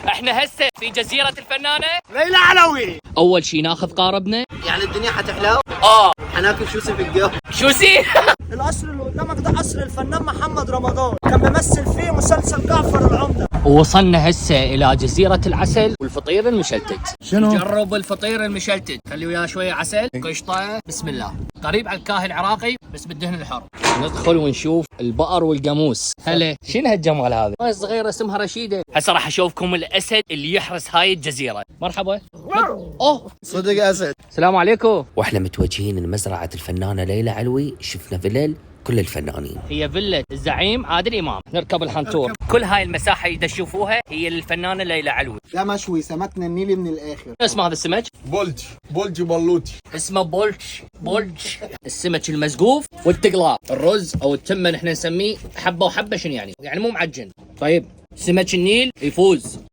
احنا هسه في جزيرة الفنانة ليلى علوي. اول شي ناخذ قاربنا. يعني الدنيا حتحلو. اه حناكل شو في الجو. شو سي القصر اللي قدامك ده قصر الفنان محمد رمضان، كان بيمثل فيه مسلسل جعفر العمدة. وصلنا هسه الى جزيرة العسل والفطير المشلتت. شنو؟ جرب الفطير المشلتت، خلي وياه شوية عسل، قشطة، بسم الله. قريب على الكاهي العراقي بس بالدهن الحر. ندخل ونشوف البقر والقاموس. هلا شنو هالجمال هذا؟ هاي صغيرة اسمها رشيدة. هسه راح اشوفكم الاسد اللي يحرس هاي الجزيرة. مرحبا. اوه صدق اسد. السلام عليكم. واحنا متوجهين لمزرعة الفنانة ليلى علوي، شفنا فلل كل الفنانين. هي فيلا الزعيم عادل امام. نركب الحنطور. كل هاي المساحة اللي تشوفوها هي للفنانة ليلى علوي. ده مشوي سمكنا النيلي من الاخر. اسمه هذا السمك؟ بولج بلوتي. اسمه بولج. السمك المزقوف والتقلاب. الرز او التمه نحن نسميه حبه وحبه. شنو يعني؟ يعني مو معجن. طيب سمك النيل يفوز